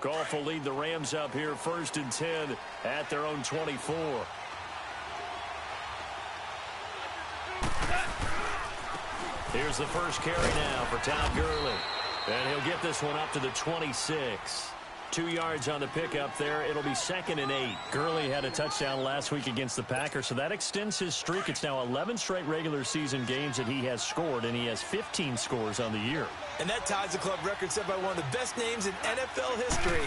Goff will lead the Rams up here 1st and 10 at their own 24. Here's the first carry now for Todd Gurley. And he'll get this one up to the 26. 2 yards on the pickup there. It'll be 2nd and 8. Gurley had a touchdown last week against the Packers, so that extends his streak. It's now 11 straight regular season games that he has scored, and he has 15 scores on the year. And that ties the club record set by one of the best names in NFL history,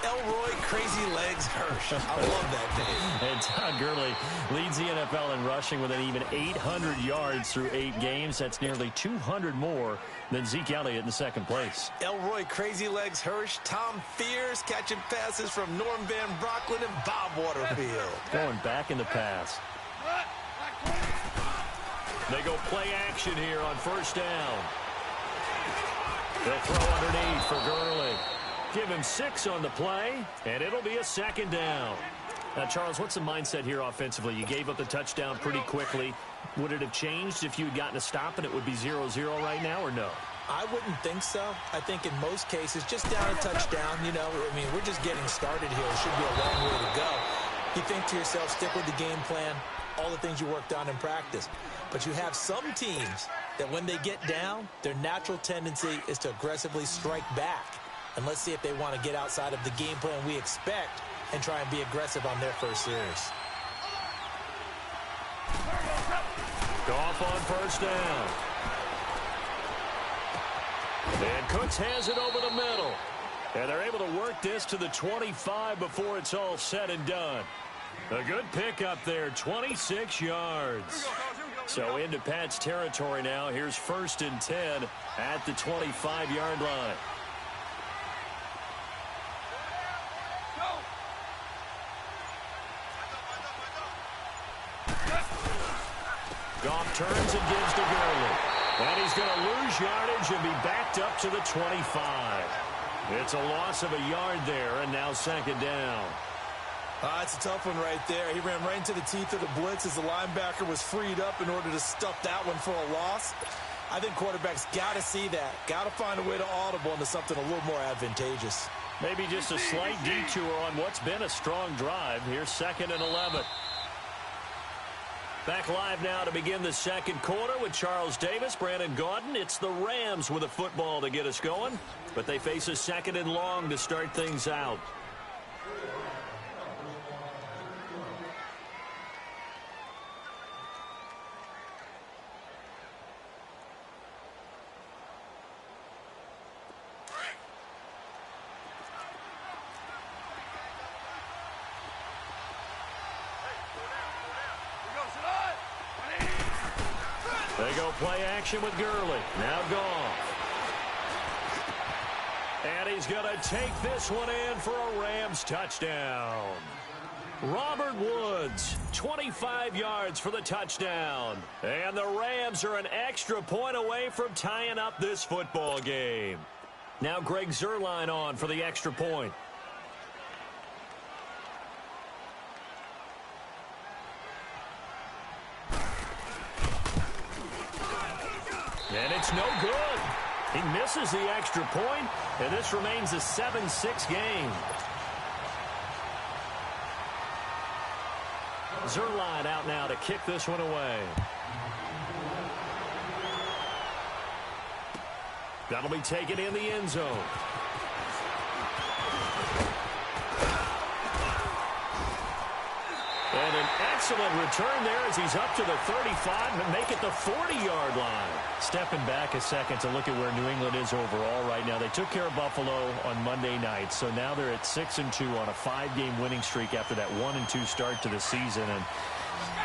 Elroy Crazy Legs Hirsch. I love that name. And Todd Gurley leads the NFL in rushing with an even 800 yards through 8 games. That's nearly 200 more than Zeke Elliott in second place. Elroy Crazy Legs Hirsch, Tom Fears catching passes from Norm Van Brocklin and Bob Waterfield. Going back in the pass. They go play action here on 1st down. They'll throw underneath for Gurley. Give him 6 on the play, and it'll be a 2nd down. Now, Charles, what's the mindset here offensively? You gave up the touchdown pretty quickly. Would it have changed if you had gotten a stop and it would be 0-0 right now, or no? I wouldn't think so. I think in most cases, just down a touchdown, I mean, we're just getting started here. It should be a long way to go. You think to yourself, stick with the game plan, all the things you worked on in practice. But you have some teams that when they get down, their natural tendency is to aggressively strike back. And let's see if they want to get outside of the game plan we expect and try and be aggressive on their first series. Goff on 1st down. And Cooks has it over the middle. And they're able to work this to the 25 before it's all said and done. A good pickup there, 26 yards. So into Pat's territory now. Here's 1st and 10 at the 25-yard line. Goff turns and gives to Gurley. And he's going to lose yardage and be backed up to the 25. It's a loss of a yard there, and now 2nd down. It's a tough one right there. He ran right into the teeth of the blitz as the linebacker was freed up in order to stuff that one for a loss. I think quarterbacks got to see that. Got to find a way to audible into something a little more advantageous. Maybe just a slight detour on what's been a strong drive. Here's 2nd and 11. Back live now to begin the 2nd quarter with Charles Davis, Brandon Gaudin. It's the Rams with a football to get us going, but they face a 2nd and long to start things out. They go play action with Gurley. Now Goff. And he's going to take this one in for a Rams touchdown. Robert Woods, 25 yards for the touchdown. And the Rams are an extra point away from tying up this football game. Now Greg Zuerlein on for the extra point. And it's no good. He misses the extra point, and this remains a 7-6 game. Zuerlein out now to kick this one away. That'll be taken in the end zone. And an excellent return there as he's up to the 35 and make it the 40-yard line. Stepping back a second to look at where New England is overall right now. They took care of Buffalo on Monday night, so now they're at 6-2 on a 5-game winning streak after that 1-2 start to the season. And,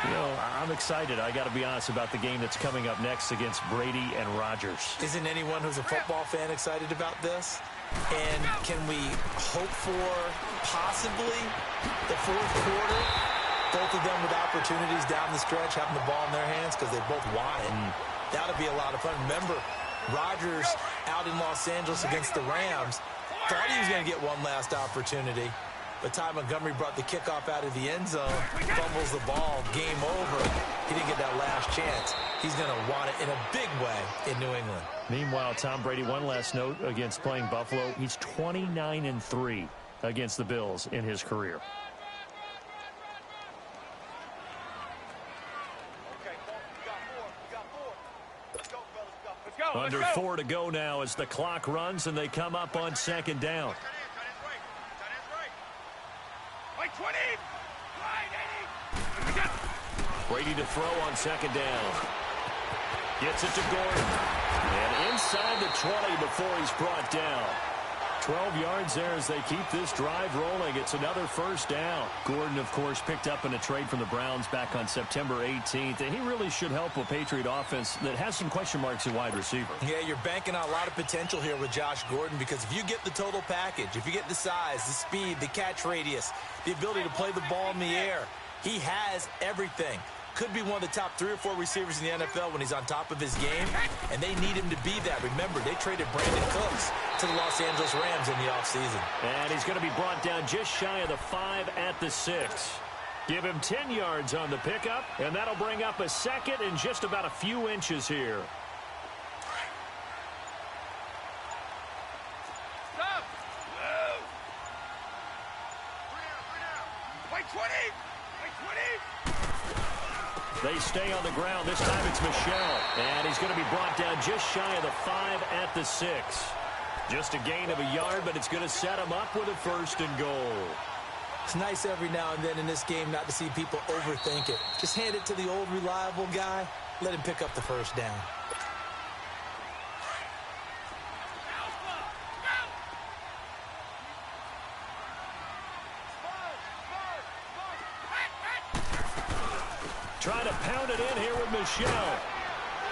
you know, I'm excited. I got to be honest about the game that's coming up next against Brady and Rodgers. Isn't anyone who's a football fan excited about this? And can we hope for possibly the fourth quarter? Both of them with opportunities down the stretch, having the ball in their hands because they both want it. That'll be a lot of fun. Remember, Rodgers out in Los Angeles against the Rams thought he was going to get one last opportunity. But Ty Montgomery brought the kickoff out of the end zone, fumbles the ball, game over. He didn't get that last chance. he's going to want it in a big way in New England. Meanwhile, Tom Brady, one last note against playing Buffalo. He's 29-3 against the Bills in his career. Under 4 to go now as the clock runs and they come up on second down. Brady to throw on second down. Gets it to Gordon. And inside the 20 before he's brought down. 12 yards there as they keep this drive rolling. It's another first down. Gordon, of course, picked up in a trade from the Browns back on September 18th, and he really should help a Patriot offense that has some question marks at wide receiver. Yeah, you're banking on a lot of potential here with Josh Gordon because if you get the total package, if you get the size, the speed, the catch radius, the ability to play the ball in the air, he has everything. Could be one of the top 3 or 4 receivers in the NFL when he's on top of his game, and they need him to be that. Remember, they traded Brandon Cooks to the Los Angeles Rams in the offseason. And he's going to be brought down just shy of the 5 at the 6. Give him 10 yards on the pickup, and that'll bring up a second and just about a few inches here. Stop! Move! 20! 20! They stay on the ground. This time it's Michel. And he's going to be brought down just shy of the 5 at the 6. Just a gain of a yard, but it's going to set him up with a first and goal. It's nice every now and then in this game not to see people overthink it. Just hand it to the old reliable guy. Let him pick up the first down. Trying to pound it in here with Michel.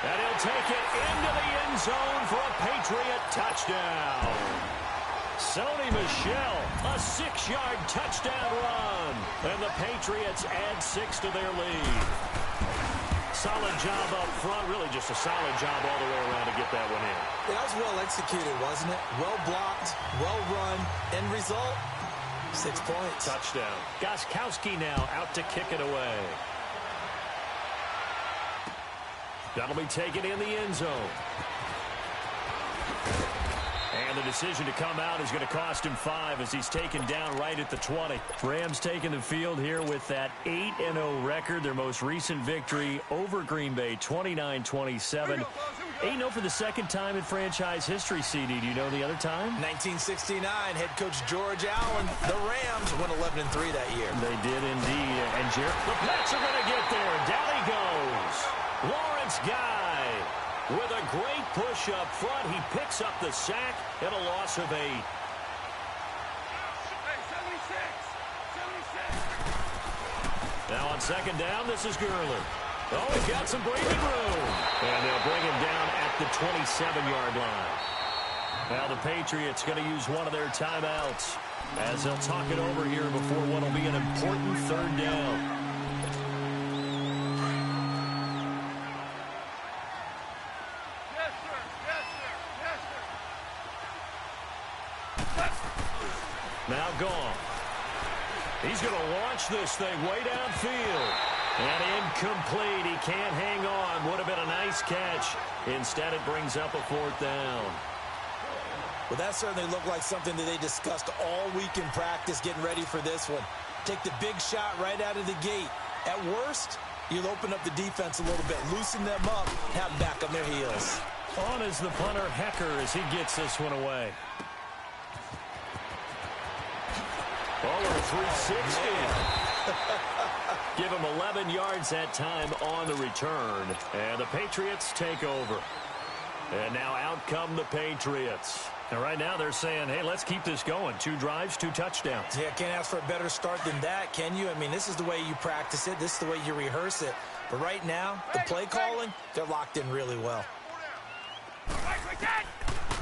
And he'll take it into the end zone for a Patriot touchdown. Sony Michel, a 6-yard touchdown run. And the Patriots add 6 to their lead. Solid job up front. Really just a solid job all the way around to get that one in. Yeah, that was well executed, wasn't it? Well blocked, well run. End result, 6 points. Touchdown. Gostkowski now out to kick it away. That'll be taken in the end zone. And the decision to come out is going to cost him 5 as he's taken down right at the 20. Rams taking the field here with that 8-0 record, their most recent victory over Green Bay, 29-27. 8-0 for the second time in franchise history, CD. Do you know the other time? 1969, head coach George Allen. The Rams went 11-3 that year. They did indeed. And the Pats are going to get there. Down he goes. Lawrence Guy with a great push up front. He picks up the sack and a loss of 8. Now on second down, this is Gurley. Oh, he's got some breathing room. And they'll bring him down at the 27-yard line. Now the Patriots going to use one of their timeouts as they'll talk it over here before what will be an important third down. Now gone. He's going to launch this thing way downfield. And incomplete. He can't hang on. Would have been a nice catch. Instead, it brings up a 4th down. Well, that certainly looked like something that they discussed all week in practice getting ready for this one. Take the big shot right out of the gate. At worst, you'll open up the defense a little bit, loosen them up, have them back on their heels. On is the punter, Hecker, as he gets this one away. Over 360. Give him 11 yards that time on the return. And the Patriots take over. And now out come the Patriots. And right now they're saying, hey, let's keep this going. 2 drives, 2 touchdowns. Yeah, can't ask for a better start than that, can you? I mean, this is the way you practice it. This is the way you rehearse it. But right now, the play calling, they're locked in really well.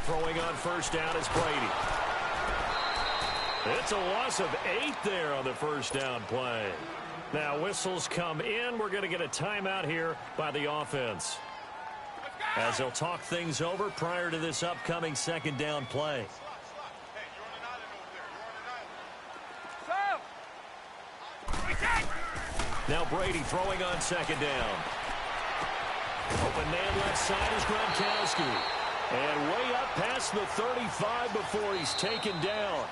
Throwing on first down is Brady. It's a loss of 8 there on the first down play. Now whistles come in. We're going to get a timeout here by the offense, as they'll talk things over prior to this upcoming second down play. Now Brady throwing on second down. man left side is Gronkowski. And way up past the 35 before he's taken down.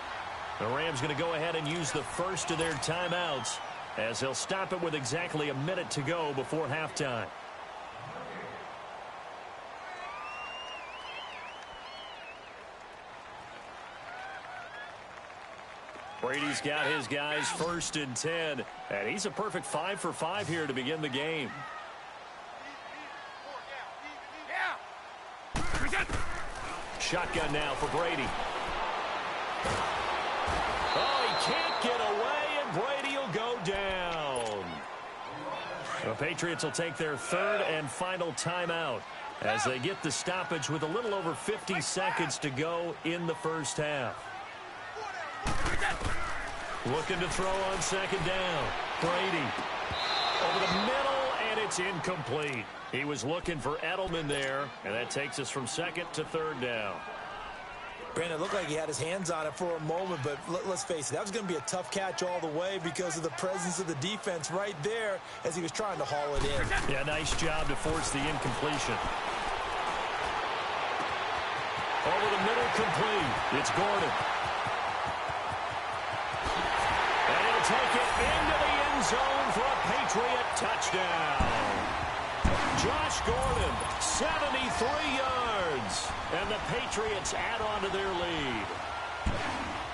The Rams going to go ahead and use the first of their timeouts as they'll stop it with exactly a minute to go before halftime. Brady's got his guys 1st and 10, and he's a perfect 5 for 5 here to begin the game. Shotgun now for Brady. Oh, he can't get away, and Brady will go down. The Patriots will take their 3rd and final timeout as they get the stoppage with a little over 50 seconds to go in the first half. Looking to throw on 2nd down. Brady over the middle, and it's incomplete. He was looking for Edelman there, and that takes us from 2nd to 3rd down. Brandon, it looked like he had his hands on it for a moment, but let's face it, that was going to be a tough catch all the way because of the presence of the defense right there as he was trying to haul it in. Yeah, nice job to force the incompletion. Over the middle, complete. It's Gordon. And he'll take it into the end zone for a Patriot touchdown. Josh Gordon, 73 yards. And the Patriots add on to their lead.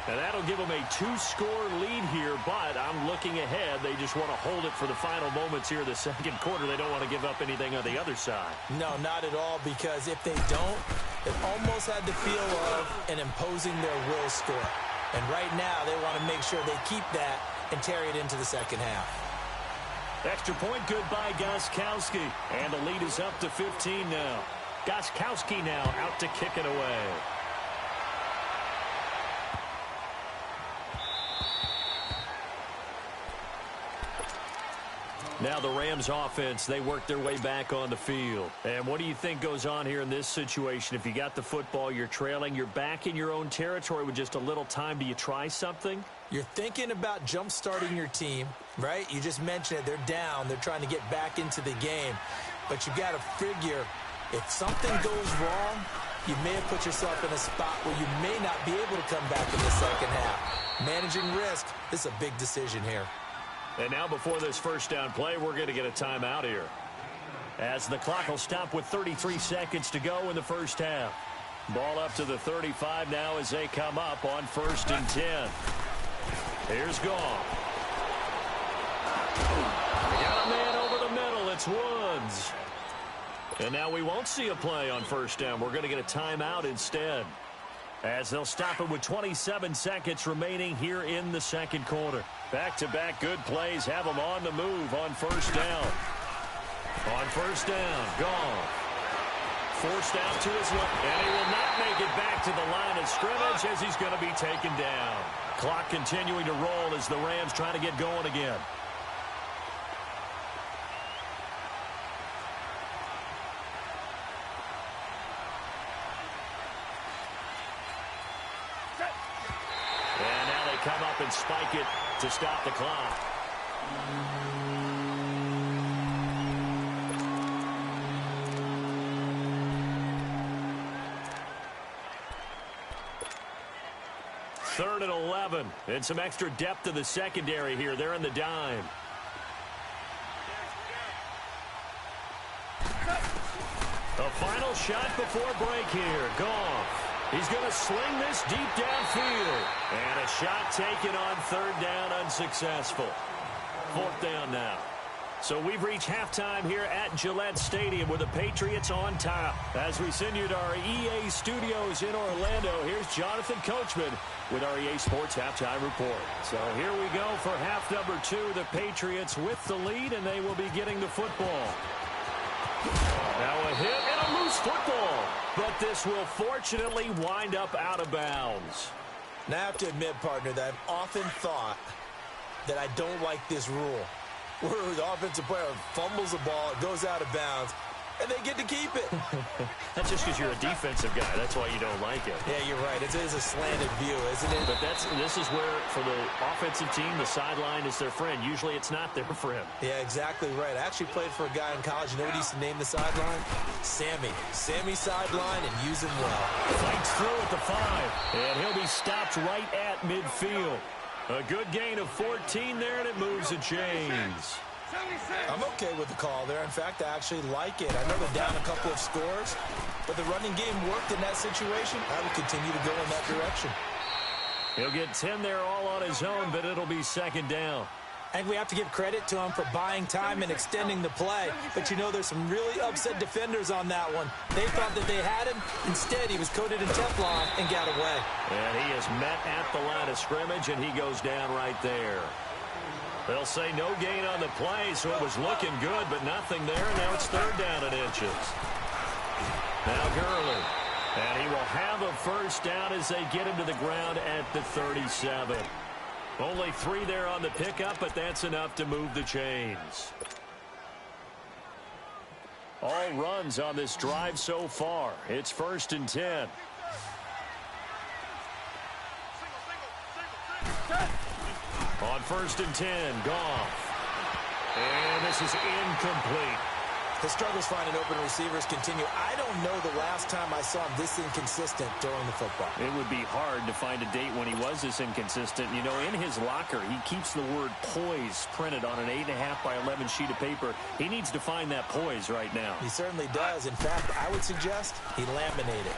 And that'll give them a 2-score lead here, but I'm looking ahead. They just want to hold it for the final moments here in the 2nd quarter. They don't want to give up anything on the other side. No, not at all, because if they don't, it almost had the feel of an imposing their will score. And right now, they want to make sure they keep that and carry it into the 2nd half. Extra point good by Gostkowski. And the lead is up to 15 now. Gostkowski now out to kick it away. Now the Rams offense, they work their way back on the field. And what do you think goes on here in this situation? If you got the football, you're trailing, you're back in your own territory with just a little time. Do you try something? You're thinking about jump-starting your team, right? You just mentioned it. They're down. They're trying to get back into the game. But you've got to figure if something goes wrong, you may have put yourself in a spot where you may not be able to come back in the 2nd half. Managing risk, this is a big decision here. And now before this first down play, we're going to get a timeout here, as the clock will stop with 33 seconds to go in the first half. Ball up to the 35 now as they come up on 1st and 10. Here's Goff. They got a man over the middle. It's Woods. And now we won't see a play on 1st down. We're going to get a timeout instead, as they'll stop it with 27 seconds remaining here in the 2nd quarter. Back-to-back good plays have them on the move on 1st down. On 1st down, Goff. Forced out to his left, and he will not make it back to the line of scrimmage as he's going to be taken down. Clock continuing to roll as the Rams try to get going again. And now they come up and spike it to stop the clock. Third and 11, and some extra depth to the secondary here. They're in the dime. A final shot before break here. Goff. He's going to sling this deep downfield. And a shot taken on 3rd down, unsuccessful. 4th down now. So we've reached halftime here at Gillette Stadium with the Patriots on top. As we send you to our EA studios in Orlando, here's Jonathan Coachman with our EA Sports Halftime Report. So here we go for half number 2. The Patriots with the lead, and they will be getting the football. Now a hit and a loose football. But this will fortunately wind up out of bounds. Now I have to admit, partner, that I've often thought that I don't like this rule, where the offensive player fumbles the ball, it goes out of bounds. and they get to keep it. That's just because you're a defensive guy. That's why you don't like it. Yeah, you're right. It is a slanted view, isn't it? But this is where, for the offensive team, the sideline is their friend. Usually it's not there for him. Yeah, exactly right. I actually played for a guy in college. You know what he used to name the sideline? Sammy. Sammy sideline, and use him well. Fights through at the 5, and he'll be stopped right at midfield. A good gain of 14 there, and it moves the chains. I'm okay with the call there. In fact, I actually like it. I know they're down a couple of scores, but the running game worked in that situation. I will continue to go in that direction. He'll get 10 there all on his own, but it'll be second down. And we have to give credit to him for buying time and extending the play. But, you know, there's some really upset defenders on that one. They thought that they had him. Instead, he was coated in Teflon and got away. And he is met at the line of scrimmage, and he goes down right there. They'll say no gain on the play, so it was looking good, but nothing there. Now it's third down and inches. Now Gurley. And he will have a first down as they get him to the ground at the 37. Only 3 there on the pickup, but that's enough to move the chains. All runs on this drive so far. It's 1st and 10. On 1st and 10, Goff. And this is incomplete. The struggles finding open receivers continue. I don't know the last time I saw him this inconsistent throwing the football. It would be hard to find a date when he was this inconsistent. You know, in his locker, he keeps the word poise printed on an 8.5 by 11 sheet of paper. He needs to find that poise right now. He certainly does. In fact, I would suggest he laminated.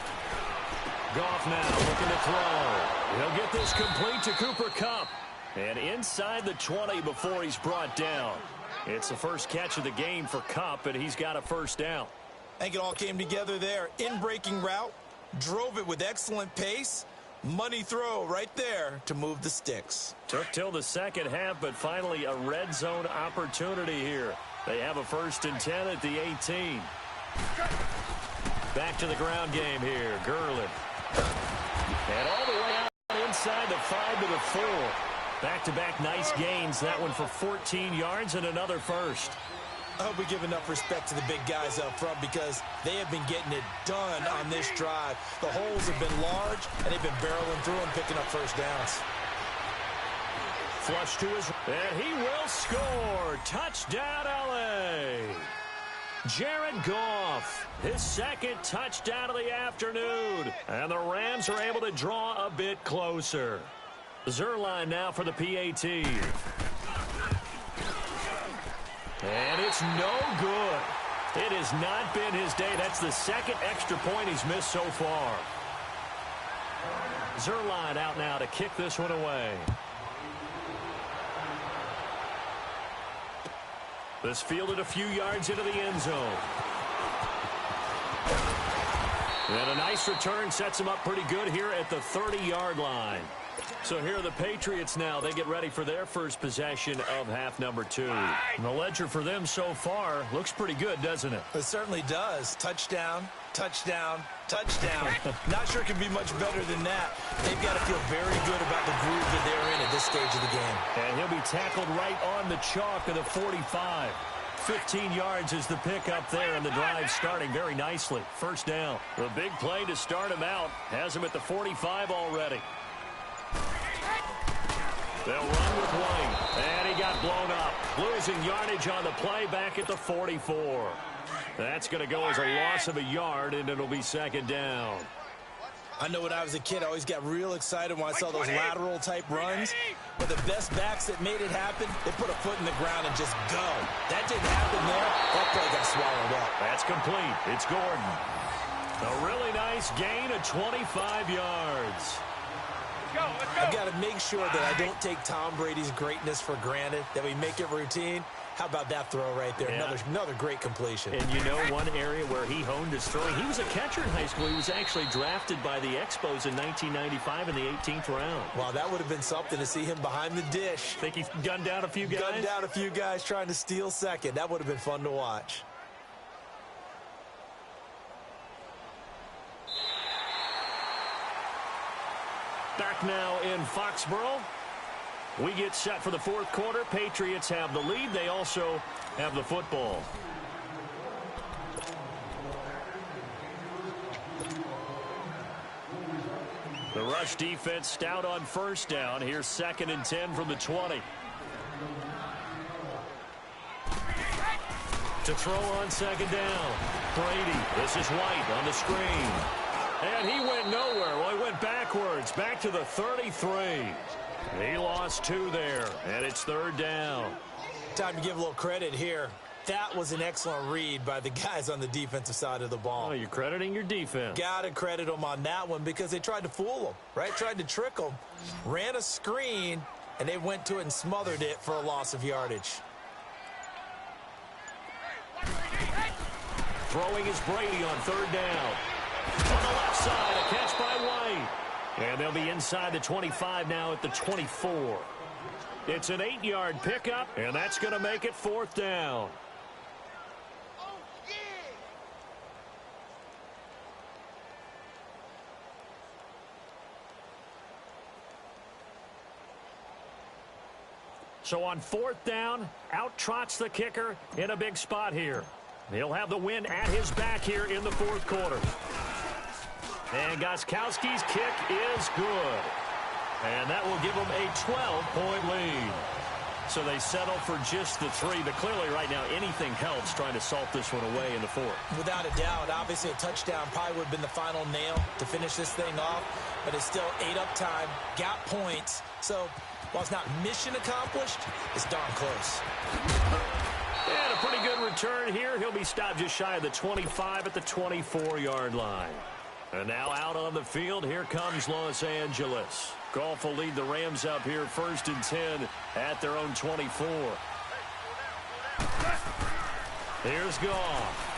Goff now looking to throw. He'll get this complete to Cooper Kupp. And inside the 20 before he's brought down. It's the first catch of the game for Kupp, and he's got a first down. I think it all came together there. In-breaking route, drove it with excellent pace. Money throw right there to move the sticks. Took till the second half, but finally a red zone opportunity here. They have a 1st and 10 at the 18. Back to the ground game here. Gurley. And all the way out inside the 5 to the 4. Back-to-back nice gains. That one for 14 yards and another first. I hope we give enough respect to the big guys up front because they have been getting it done on this drive. The holes have been large, and they've been barreling through and picking up first downs. Flush to his... And he will score. Touchdown, L.A. Jared Goff, his second touchdown of the afternoon. And the Rams are able to draw a bit closer. Zerline now for the PAT. And it's no good. It has not been his day. That's the second extra point he's missed so far. Zerline out now to kick this one away. This fielded a few yards into the end zone. And a nice return sets him up pretty good here at the 30-yard line. So here are the Patriots now. They get ready for their first possession of half number 2. And the ledger for them so far looks pretty good, doesn't it? It certainly does. Touchdown, touchdown, touchdown. Not sure it can be much better than that. They've got to feel very good about the groove that they're in at this stage of the game. And he'll be tackled right on the chalk of the 45. 15 yards is the pickup there, and the drive starting very nicely. First down. The big play to start him out has him at the 45 already. They'll run with White, and he got blown up. Losing yardage on the play back at the 44. That's going to go as a loss of a yard, and it'll be second down. I know when I was a kid, I always got real excited when I saw those lateral-type runs. But the best backs that made it happen, they put a foot in the ground and just go. That didn't happen there. That play got swallowed up. That's complete. It's Gordon. A really nice gain of 25 yards. Let's go. I've got to make sure that I don't take Tom Brady's greatness for granted, that we make it routine. How about that throw right there? Yeah. Another great completion. And you know one area where he honed his throwing? He was a catcher in high school. He was actually drafted by the Expos in 1995 in the 18th round. Wow, that would have been something to see him behind the dish. Think he's gunned down a few guys? Gunned down a few guys trying to steal second. That would have been fun to watch. Back now in Foxborough. We get set for the fourth quarter. Patriots have the lead. They also have the football. rush defense stout on first down. Here's 2nd and 10 from the 20. To throw on 2nd down. Brady. This is White on the screen. And he went nowhere. Well, he went backwards. Back to the 33. He lost 2 there. And it's 3rd down. Time to give a little credit here. That was an excellent read by the guys on the defensive side of the ball. Oh, you're crediting your defense. Got to credit them on that one because they tried to fool them, right? Tried to trick them. Ran a screen, and they went to it and smothered it for a loss of yardage. Throwing is Brady on 3rd down. On the left side, a catch by White. And they'll be inside the 25 now at the 24. It's an 8-yard pickup, and that's going to make it 4th down. So on 4th down, out trots the kicker in a big spot here. He'll have the win at his back here in the 4th quarter. And Gostkowski's kick is good. And that will give them a 12-point lead. So they settle for just the 3. But clearly right now anything helps trying to salt this one away in the 4th. Without a doubt, obviously a touchdown probably would have been the final nail to finish this thing off. But it's still 8 up time, got points. So while it's not mission accomplished, it's darn close. And a pretty good return here. He'll be stopped just shy of the 25 at the 24-yard line. And now out on the field, here comes Los Angeles. Goff will lead the Rams up here 1st and 10 at their own 24. Here's Goff.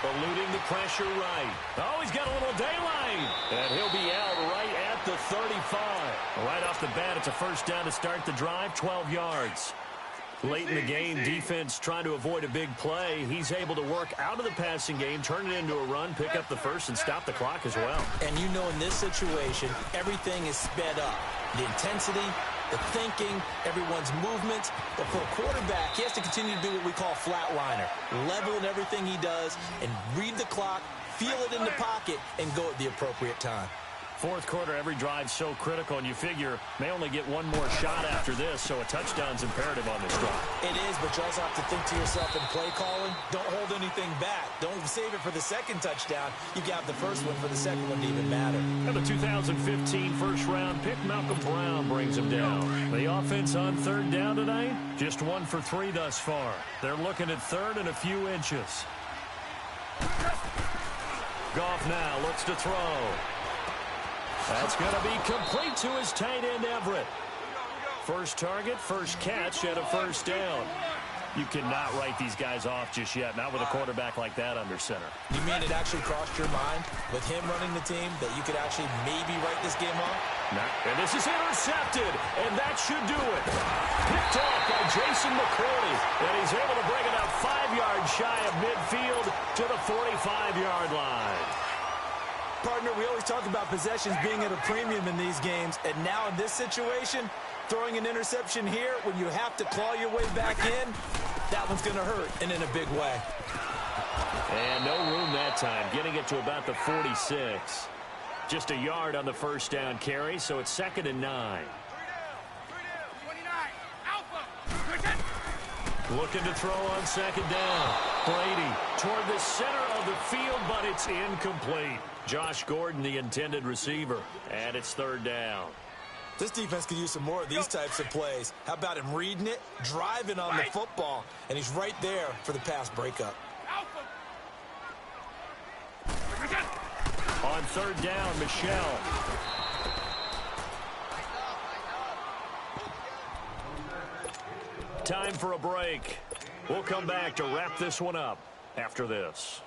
Eluding the pressure right. Oh, he's got a little daylight. And he'll be out right at the 35. Right off the bat, it's a 1st down to start the drive, 12 yards. Late in the game, defense trying to avoid a big play. He's able to work out of the passing game, turn it into a run, pick up the 1st, and stop the clock as well. And you know in this situation, everything is sped up. The intensity, the thinking, everyone's movements. But for a quarterback, he has to continue to do what we call flatliner. Level in everything he does and read the clock, feel it in the pocket, and go at the appropriate time. 4th quarter, every drive so critical, and you figure may only get one more shot after this, so a touchdown's imperative on this drive. It is, but you also have to think to yourself in play calling, don't hold anything back. Don't save it for the 2nd touchdown. You got the 1st one for the 2nd one to even matter. And the 2015 first-round pick, Malcolm Brown, brings him down. The offense on 3rd down tonight, just 1 for 3 thus far. They're looking at 3rd and a few inches. Goff now looks to throw. That's going to be complete to his tight end, Everett. First target, first catch, and a 1st down. You cannot write these guys off just yet, not with a quarterback like that under center. You mean it actually crossed your mind with him running the team that you could actually maybe write this game off? And this is intercepted, and that should do it. Picked off by Jason McCourty, and he's able to bring it out 5 yards shy of midfield to the 45-yard line. Partner, we always talk about possessions being at a premium in these games, and now in this situation, throwing an interception here when you have to claw your way back in, that one's going to hurt, and in a big way. And no room that time, getting it to about the 46. Just a yard on the 1st down carry, so it's 2nd and 9. Looking to throw on 2nd down. Brady toward the center of the field, but it's incomplete. Josh Gordon, the intended receiver, and it's 3rd down. This defense could use some more of these types of plays. How about him reading it, driving on the football, and he's right there for the pass breakup. On 3rd down, Michelle. Time for a break. We'll come back to wrap this one up after this.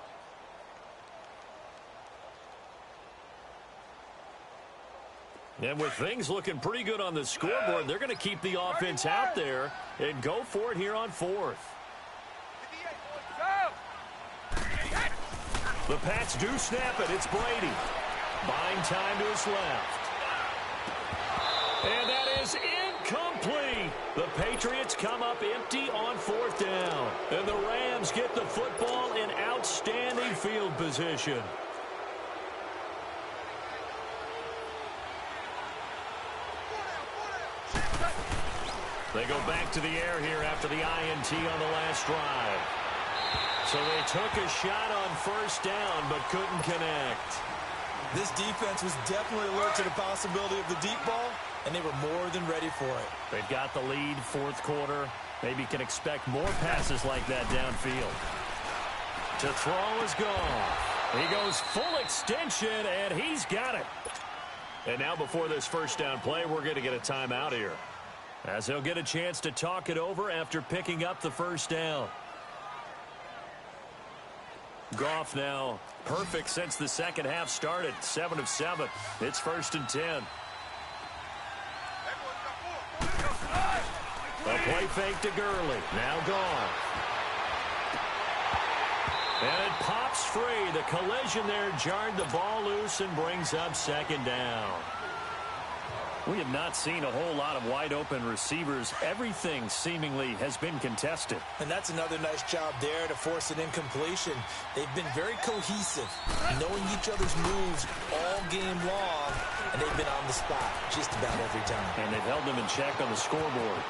And with things looking pretty good on the scoreboard, they're going to keep the offense out there and go for it here on 4th. The Pats do snap it. It's Brady. Buying time to his left. And that is incomplete. The Patriots come up empty on 4th down. And the Rams get the football in outstanding field position. They go back to the air here after the INT on the last drive. So they took a shot on first down but couldn't connect. This defense was definitely alert to the possibility of the deep ball, and they were more than ready for it. They've got the lead, fourth quarter. Maybe can expect more passes like that downfield. To throw is gone. He goes full extension, and he's got it. And now before this first down play, we're going to get a timeout here, as he'll get a chance to talk it over after picking up the first down. Goff now perfect since the second half started. 7 of 7. It's 1st and 10. A play fake to Gurley. Now Goff. And it pops free. The collision there jarred the ball loose and brings up second down. We have not seen a whole lot of wide-open receivers. Everything seemingly has been contested. And that's another nice job there to force an incompletion. They've been very cohesive, knowing each other's moves all game long, and they've been on the spot just about every time. And they've held them in check on the scoreboard.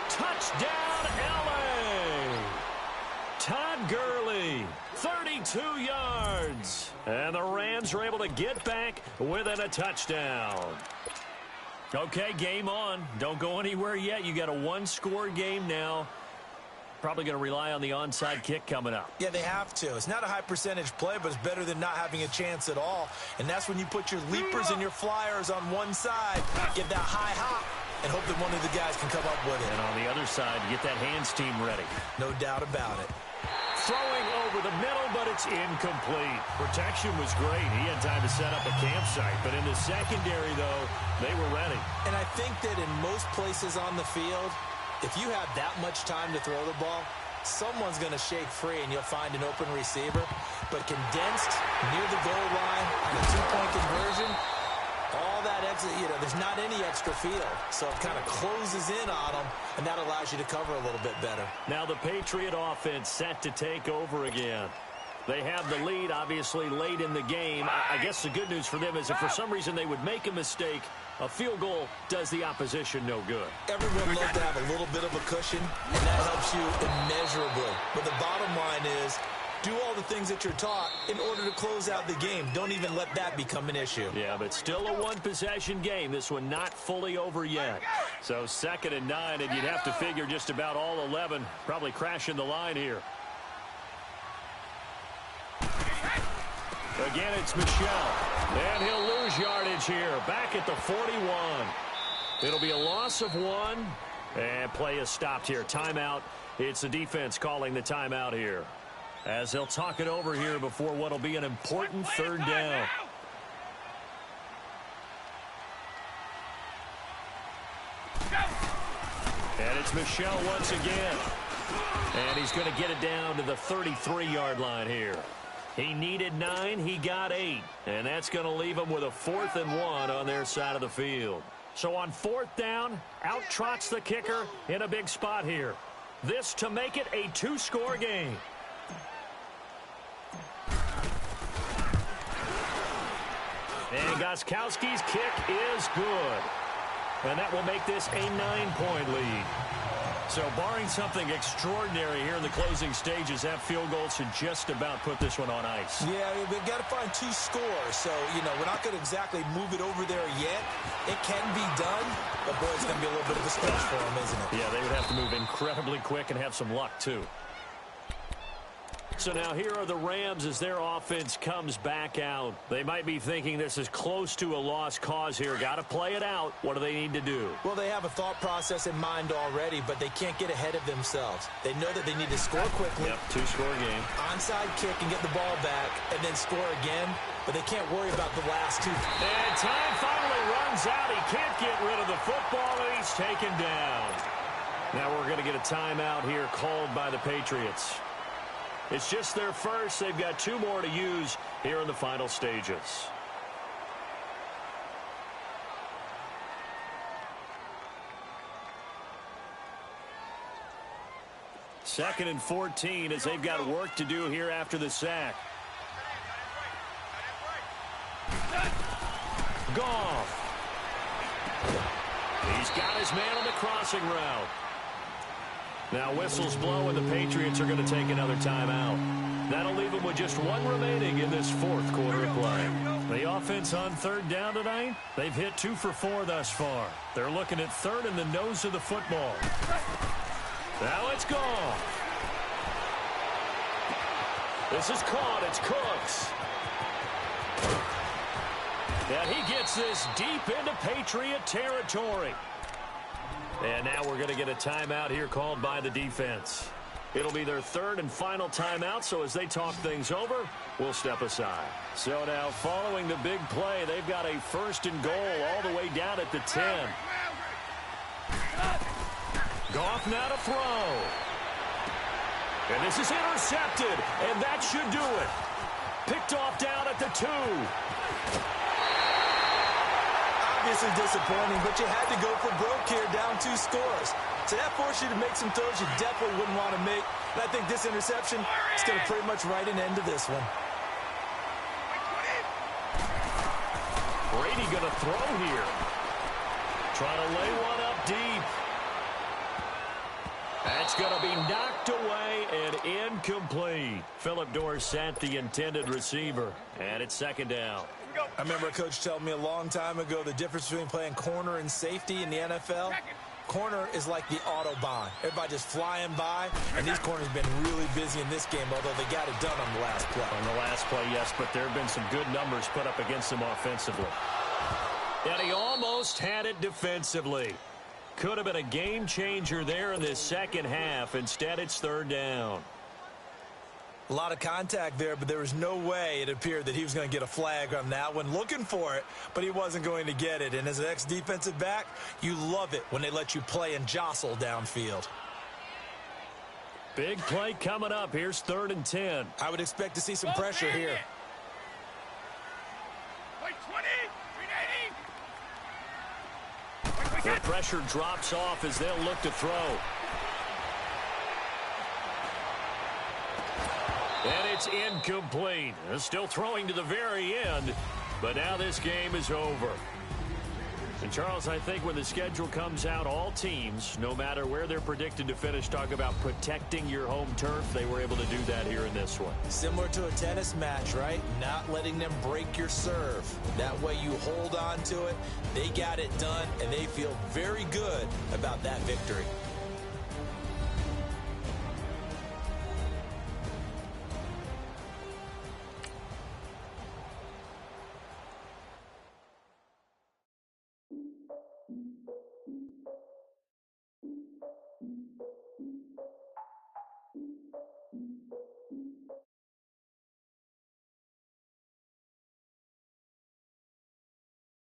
Touchdown, L.A.! Todd Gurley, 32 yards. And the Rams are able to get back within a touchdown. Okay, game on. Don't go anywhere yet. You got a one-score game now. Probably going to rely on the onside kick coming up. Yeah, they have to. It's not a high-percentage play, but it's better than not having a chance at all. And that's when you put your leapers and your flyers on one side, get that high hop, and hope that one of the guys can come up with it. And on the other side, get that hands team ready. No doubt about it. Throwing over the middle, but it's incomplete. Protection was great. He had time to set up a campsite. But in the secondary, though, they were ready. And I think that in most places on the field, if you have that much time to throw the ball, someone's going to shake free and you'll find an open receiver. But condensed near the goal line on a two-point conversion, all that extra, there's not any extra field. So it kind of closes in on them, and that allows you to cover a little bit better. Now the Patriot offense set to take over again. They have the lead, obviously, late in the game. I guess the good news for them is if for some reason they would make a mistake, a field goal does the opposition no good. Everyone loves to have a little bit of a cushion, and that helps you immeasurably. But the bottom line is, do all the things that you're taught in order to close out the game. Don't even let that become an issue. Yeah, but still a one-possession game. This one not fully over yet. So 2nd and 9, and you'd have to figure just about all 11 probably crashing the line here. Again, it's Michel. And he'll lose yardage here. Back at the 41. It'll be a loss of 1. And play is stopped here. Timeout. It's the defense calling the timeout here, as they'll talk it over here before what will be an important 3rd down. And it's Michel once again. And he's going to get it down to the 33-yard line here. He needed 9, he got 8. And that's going to leave him with a 4th and 1 on their side of the field. So on 4th down, out trots the kicker in a big spot here. This to make it a 2-score game. And Gostkowski's kick is good. And that will make this a 9-point lead. So barring something extraordinary here in the closing stages, that field goal should just about put this one on ice. Yeah, we've got to find 2 scores. So, we're not going to exactly move it over there yet. It can be done, but boy, it's going to be a little bit of a stretch for them, isn't it? Yeah, they would have to move incredibly quick and have some luck, too. So now here are the Rams as their offense comes back out. They might be thinking this is close to a lost cause here. Got to play it out. What do they need to do? Well, they have a thought process in mind already, but they can't get ahead of themselves. They know that they need to score quickly. Yep, 2-score game. Onside kick and get the ball back and then score again, but they can't worry about the last 2. And time finally runs out. He can't get rid of the football, and he's taken down. Now we're going to get a timeout here called by the Patriots. It's just their first. They've got 2 more to use here in the final stages. Second and 14 as they've got work to do here after the sack. Goff. He's got his man on the crossing route. Now whistles blow, and the Patriots are going to take another timeout. That'll leave them with just one remaining in this fourth quarter of play. The offense on third down tonight, they've hit 2 for 4 thus far. They're looking at third in the nose of the football. Now it's gone. This is caught. It's Cooks. And he gets this deep into Patriot territory. And now we're going to get a timeout here called by the defense. It'll be their third and final timeout, so as they talk things over, we'll step aside. So now, following the big play, they've got a first and goal all the way down at the 10. Goff now to throw. And this is intercepted, and that should do it. Picked off down at the 2. Obviously disappointing, but you had to go for broke here, down 2 scores. So that forced you to make some throws you definitely wouldn't want to make. And I think this interception is going to pretty much write an end to this one. Brady going to throw here. Trying to lay one up deep. That's going to be knocked away and incomplete. Philip Dorsett, the intended receiver. And it's second down. I remember a coach telling me a long time ago the difference between playing corner and safety in the NFL. Corner is like the Autobahn. Everybody just flying by, and these corners have been really busy in this game, although they got it done on the last play. On the last play, yes, but there have been some good numbers put up against them offensively. And he almost had it defensively. Could have been a game changer there in this second half. Instead, it's third down. A lot of contact there, but there was no way it appeared that he was going to get a flag on that one. Looking for it, but he wasn't going to get it. And as an ex-defensive back, you love it when they let you play and jostle downfield. Big play coming up. Here's third and 10. I would expect to see some pressure here. Play 20, 380. The pressure drops off as they'll look to throw. And it's incomplete. They're still throwing to the very end, but now this game is over. And, Charles, I think when the schedule comes out, all teams, no matter where they're predicted to finish, talk about protecting your home turf. They were able to do that here in this one. Similar to a tennis match, right? Not letting them break your serve. That way you hold on to it. They got it done, and they feel very good about that victory.